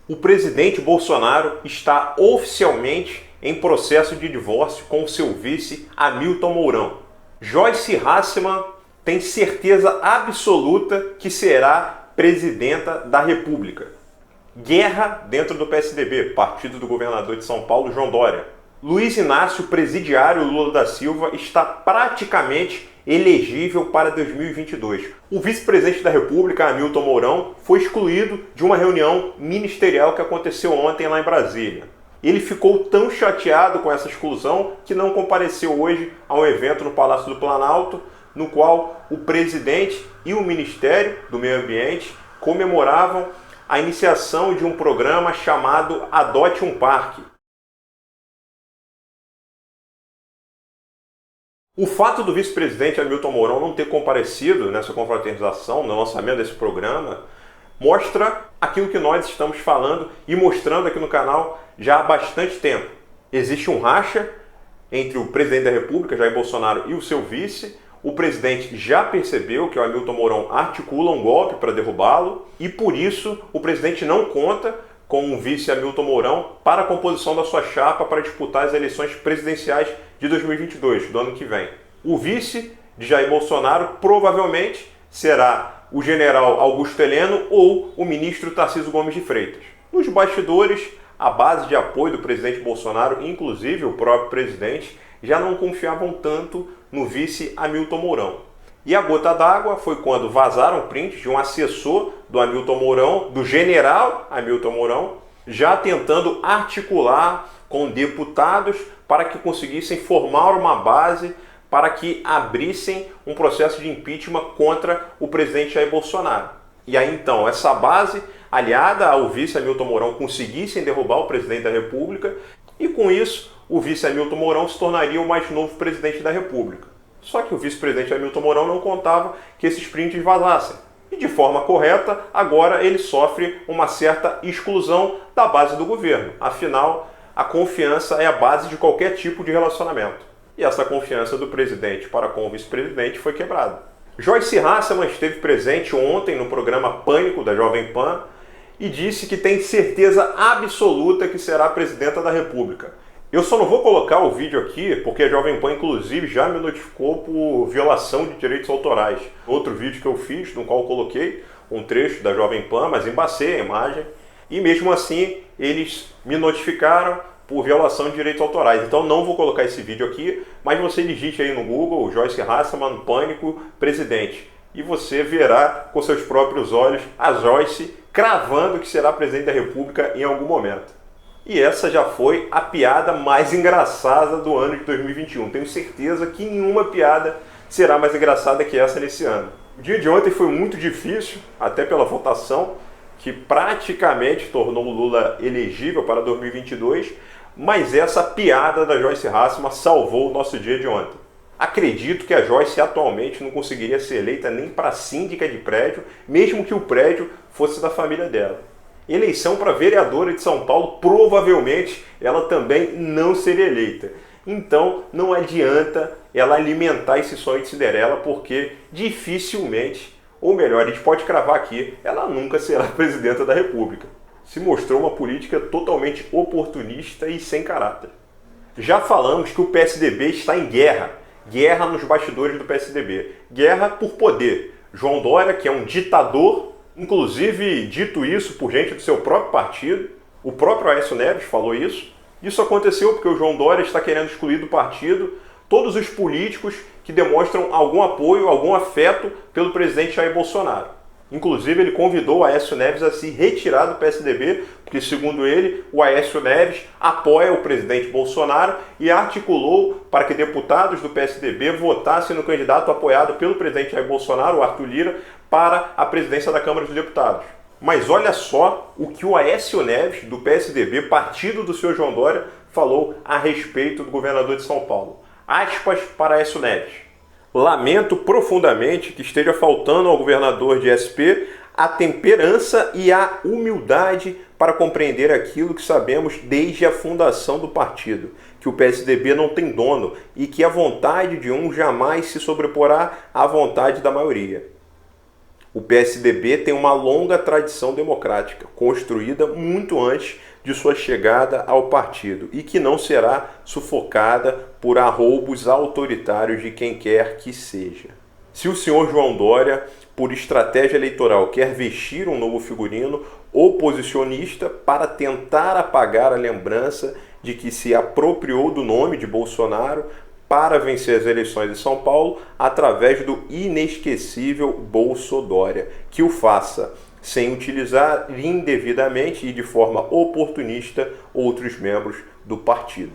O presidente Bolsonaro está oficialmente em processo de divórcio com seu vice Hamilton Mourão. Joyce Hasselmann tem certeza absoluta que será presidenta da República. Guerra dentro do PSDB, partido do governador de São Paulo, João Dória. Luiz Inácio, presidiário Lula da Silva, está praticamente elegível para 2022. O vice-presidente da República, Hamilton Mourão, foi excluído de uma reunião ministerial que aconteceu ontem lá em Brasília. Ele ficou tão chateado com essa exclusão que não compareceu hoje a um evento no Palácio do Planalto, no qual o presidente e o Ministério do Meio Ambiente comemoravam a iniciação de um programa chamado Adote um Parque. O fato do vice-presidente Hamilton Mourão não ter comparecido nessa confraternização, no lançamento desse programa, mostra aquilo que nós estamos falando e mostrando aqui no canal já há bastante tempo. Existe um racha entre o presidente da República, Jair Bolsonaro, e o seu vice. O presidente já percebeu que o Hamilton Mourão articula um golpe para derrubá-lo e, por isso, o presidente não conta com o vice Hamilton Mourão para a composição da sua chapa para disputar as eleições presidenciais de 2022, do ano que vem. O vice de Jair Bolsonaro provavelmente será o general Augusto Heleno ou o ministro Tarcísio Gomes de Freitas. Nos bastidores, a base de apoio do presidente Bolsonaro, inclusive o próprio presidente, já não confiavam tanto no vice Hamilton Mourão. E a gota d'água foi quando vazaram prints de um assessor do Hamilton Mourão, do general Hamilton Mourão, já tentando articular com deputados para que conseguissem formar uma base para que abrissem um processo de impeachment contra o presidente Jair Bolsonaro. E aí então essa base, aliada ao vice Hamilton Mourão, conseguissem derrubar o presidente da República e com isso o vice Hamilton Mourão se tornaria o mais novo presidente da República. Só que o vice-presidente Hamilton Mourão não contava que esses prints vazassem. E de forma correta, agora ele sofre uma certa exclusão da base do governo. Afinal, a confiança é a base de qualquer tipo de relacionamento. E essa confiança do presidente para com o vice-presidente foi quebrada. Joyce Hasselmann esteve presente ontem no programa Pânico da Jovem Pan e disse que tem certeza absoluta que será presidenta da República. Eu só não vou colocar o vídeo aqui porque a Jovem Pan, inclusive, já me notificou por violação de direitos autorais. Outro vídeo que eu fiz, no qual eu coloquei um trecho da Jovem Pan, mas embacei a imagem, e mesmo assim eles me notificaram por violação de direitos autorais. Então não vou colocar esse vídeo aqui, mas você digite aí no Google, Joyce Hasselmann, Pânico, presidente, e você verá com seus próprios olhos a Joyce cravando que será presidente da República em algum momento. E essa já foi a piada mais engraçada do ano de 2021. Tenho certeza que nenhuma piada será mais engraçada que essa nesse ano. O dia de ontem foi muito difícil, até pela votação, que praticamente tornou o Lula elegível para 2022, mas essa piada da Joyce Hasselmann salvou o nosso dia de ontem. Acredito que a Joyce atualmente não conseguiria ser eleita nem para síndica de prédio, mesmo que o prédio fosse da família dela. Eleição para vereadora de São Paulo, provavelmente ela também não seria eleita. Então não adianta ela alimentar esse sonho de Cinderela, porque dificilmente, ou melhor, a gente pode cravar aqui, ela nunca será presidenta da República. Se mostrou uma política totalmente oportunista e sem caráter. Já falamos que o PSDB está em guerra. Guerra nos bastidores do PSDB. Guerra por poder. João Dória, que é um ditador, inclusive dito isso por gente do seu próprio partido, o próprio Aécio Neves falou isso. Isso aconteceu porque o João Dória está querendo excluir do partido todos os políticos que demonstram algum apoio, algum afeto pelo presidente Jair Bolsonaro. Inclusive ele convidou o Aécio Neves a se retirar do PSDB, porque segundo ele, o Aécio Neves apoia o presidente Bolsonaro e articulou para que deputados do PSDB votassem no candidato apoiado pelo presidente Jair Bolsonaro, o Arthur Lira, para a presidência da Câmara dos Deputados. Mas olha só o que o Aécio Neves, do PSDB, partido do senhor João Dória, falou a respeito do governador de São Paulo. Aspas para Aécio Neves. Lamento profundamente que esteja faltando ao governador de SP a temperança e a humildade para compreender aquilo que sabemos desde a fundação do partido, que o PSDB não tem dono e que a vontade de um jamais se sobreporá à vontade da maioria. O PSDB tem uma longa tradição democrática, construída muito antes de sua chegada ao partido e que não será sufocada por arroubos autoritários de quem quer que seja. Se o senhor João Dória, por estratégia eleitoral, quer vestir um novo figurino oposicionista para tentar apagar a lembrança de que se apropriou do nome de Bolsonaro para vencer as eleições de São Paulo através do inesquecível Bolsodória, que o faça sem utilizar indevidamente e de forma oportunista outros membros do partido.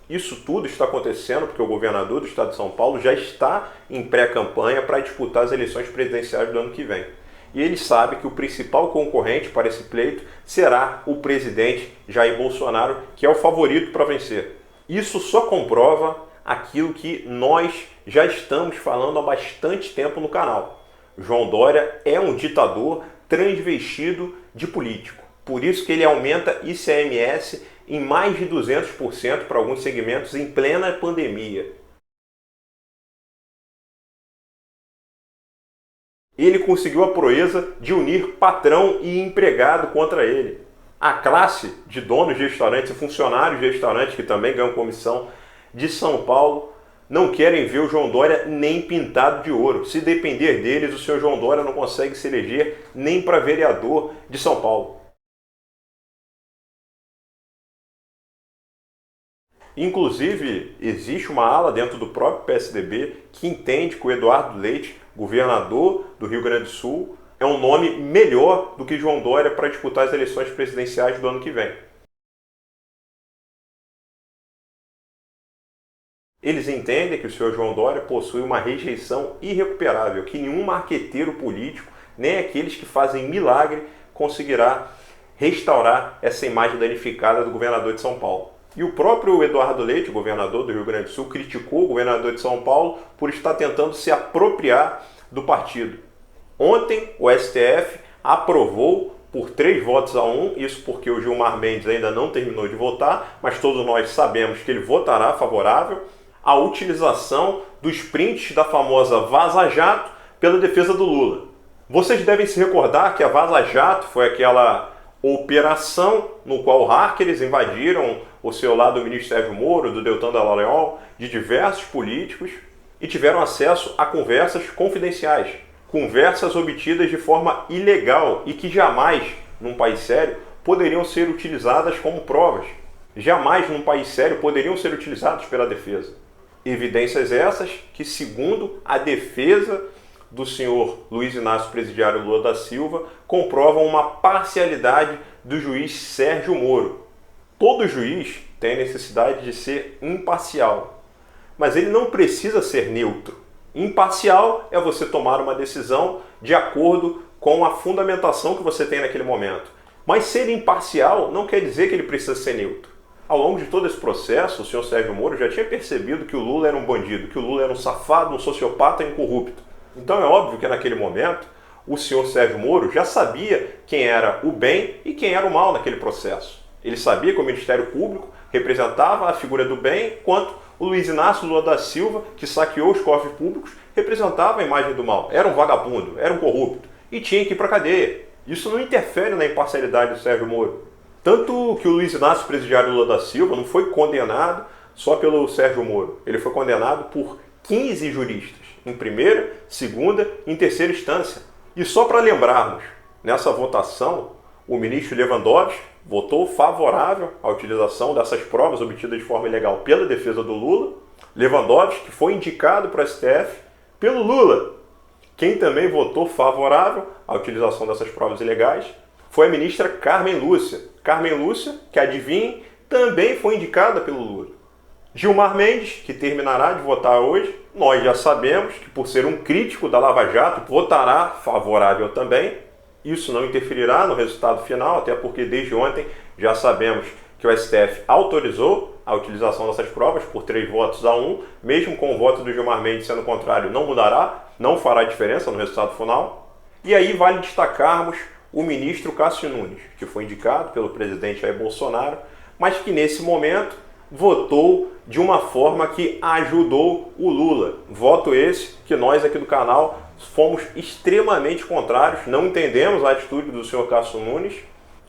Isso tudo está acontecendo porque o governador do estado de São Paulo já está em pré-campanha para disputar as eleições presidenciais do ano que vem. E ele sabe que o principal concorrente para esse pleito será o presidente Jair Bolsonaro, que é o favorito para vencer. Isso só comprova aquilo que nós já estamos falando há bastante tempo no canal. João Dória é um ditador transvestido de político. Por isso que ele aumenta ICMS em mais de 200% para alguns segmentos em plena pandemia. Ele conseguiu a proeza de unir patrão e empregado contra ele. A classe de donos de restaurantes e funcionários de restaurantes, que também ganham comissão de São Paulo, não querem ver o João Dória nem pintado de ouro. Se depender deles, o senhor João Dória não consegue se eleger nem para vereador de São Paulo. Inclusive, existe uma ala dentro do próprio PSDB que entende que o Eduardo Leite, governador do Rio Grande do Sul, é um nome melhor do que João Dória para disputar as eleições presidenciais do ano que vem. Eles entendem que o senhor João Dória possui uma rejeição irrecuperável, que nenhum marqueteiro político, nem aqueles que fazem milagre, conseguirá restaurar essa imagem danificada do governador de São Paulo. E o próprio Eduardo Leite, governador do Rio Grande do Sul, criticou o governador de São Paulo por estar tentando se apropriar do partido. Ontem, o STF aprovou por 3 votos a 1, isso porque o Gilmar Mendes ainda não terminou de votar, mas todos nós sabemos que ele votará favorável, a utilização dos prints da famosa Vaza Jato pela defesa do Lula. Vocês devem se recordar que a Vaza Jato foi aquela operação no qual hackers invadiram o celular do ministro Sérgio Moro, do Deltan Dallagnol, de diversos políticos e tiveram acesso a conversas confidenciais, conversas obtidas de forma ilegal e que jamais, num país sério, poderiam ser utilizadas como provas. Jamais, num país sério, poderiam ser utilizadas pela defesa. Evidências essas que, segundo a defesa do senhor Luiz Inácio Presidiário Lula da Silva, comprovam uma parcialidade do juiz Sérgio Moro. Todo juiz tem necessidade de ser imparcial, mas ele não precisa ser neutro. Imparcial é você tomar uma decisão de acordo com a fundamentação que você tem naquele momento. Mas ser imparcial não quer dizer que ele precisa ser neutro. Ao longo de todo esse processo, o senhor Sérgio Moro já tinha percebido que o Lula era um bandido, que o Lula era um safado, um sociopata e um corrupto. Então é óbvio que naquele momento o senhor Sérgio Moro já sabia quem era o bem e quem era o mal naquele processo. Ele sabia que o Ministério Público representava a figura do bem, enquanto o Luiz Inácio Lula da Silva, que saqueou os cofres públicos, representava a imagem do mal. Era um vagabundo, era um corrupto e tinha que ir para a cadeia. Isso não interfere na imparcialidade do Sérgio Moro. Tanto que o Luiz Inácio Presidiário Lula da Silva não foi condenado só pelo Sérgio Moro. Ele foi condenado por 15 juristas, em primeira, segunda e em terceira instância. E só para lembrarmos, nessa votação, o ministro Lewandowski votou favorável à utilização dessas provas obtidas de forma ilegal pela defesa do Lula. Lewandowski foi indicado para o STF pelo Lula. Quem também votou favorável à utilização dessas provas ilegais foi a ministra Carmen Lúcia. Carmen Lúcia, que adivinhe, também foi indicada pelo Lula. Gilmar Mendes, que terminará de votar hoje, nós já sabemos que, por ser um crítico da Lava Jato, votará favorável também. Isso não interferirá no resultado final, até porque desde ontem já sabemos que o STF autorizou a utilização dessas provas por 3 votos a 1, mesmo com o voto do Gilmar Mendes sendo contrário, não mudará, não fará diferença no resultado final. E aí vale destacarmos o ministro Cássio Nunes, que foi indicado pelo presidente Jair Bolsonaro, mas que nesse momento votou de uma forma que ajudou o Lula. Voto esse que nós aqui do canal fomos extremamente contrários, não entendemos a atitude do senhor Cássio Nunes.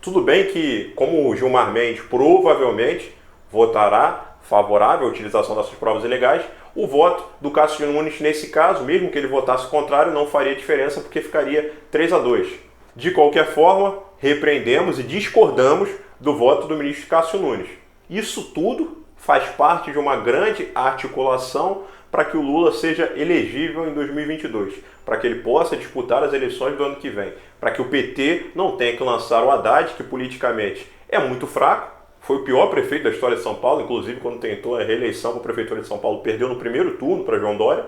Tudo bem que, como o Gilmar Mendes provavelmente votará favorável à utilização dessas provas ilegais, o voto do Cássio Nunes nesse caso, mesmo que ele votasse contrário, não faria diferença porque ficaria 3-2. De qualquer forma, repreendemos e discordamos do voto do ministro Cássio Nunes. Isso tudo faz parte de uma grande articulação para que o Lula seja elegível em 2022, para que ele possa disputar as eleições do ano que vem, para que o PT não tenha que lançar o Haddad, que politicamente é muito fraco, foi o pior prefeito da história de São Paulo, inclusive quando tentou a reeleição para a prefeitura de São Paulo, perdeu no primeiro turno para João Dória.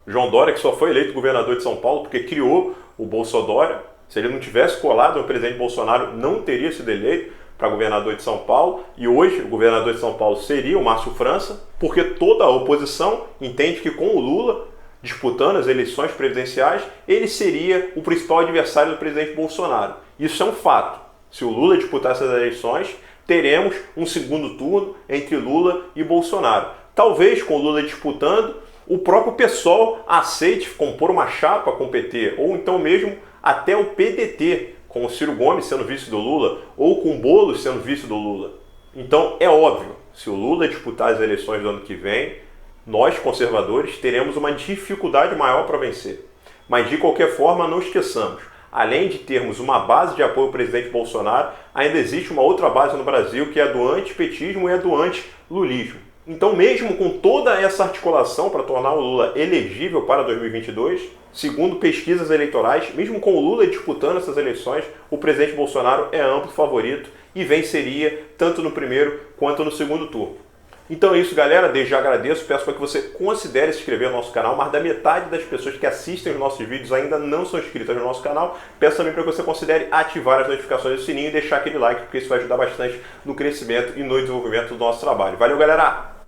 João Dória que só foi eleito governador de São Paulo porque criou o Bolsodória. Se ele não tivesse colado no presidente Bolsonaro, não teria sido eleito para governador de São Paulo, e hoje o governador de São Paulo seria o Márcio França, porque toda a oposição entende que com o Lula disputando as eleições presidenciais, ele seria o principal adversário do presidente Bolsonaro. Isso é um fato. Se o Lula disputar essas eleições, teremos um segundo turno entre Lula e Bolsonaro. Talvez com o Lula disputando, o próprio PSOL aceite compor uma chapa com o PT, ou então mesmo até o PDT, com o Ciro Gomes sendo vice do Lula, ou com o Boulos sendo vice do Lula. Então é óbvio, se o Lula disputar as eleições do ano que vem, nós conservadores teremos uma dificuldade maior para vencer. Mas de qualquer forma, não esqueçamos, além de termos uma base de apoio ao presidente Bolsonaro, ainda existe uma outra base no Brasil que é a do antipetismo e a do antilulismo. Então, mesmo com toda essa articulação para tornar o Lula elegível para 2022, segundo pesquisas eleitorais, mesmo com o Lula disputando essas eleições, o presidente Bolsonaro é amplo favorito e venceria tanto no primeiro quanto no segundo turno. Então é isso, galera. Desde já agradeço, peço para que você considere se inscrever no nosso canal. Mais da metade das pessoas que assistem os nossos vídeos ainda não são inscritas no nosso canal. Peço também para que você considere ativar as notificações do sininho e deixar aquele like, porque isso vai ajudar bastante no crescimento e no desenvolvimento do nosso trabalho. Valeu, galera!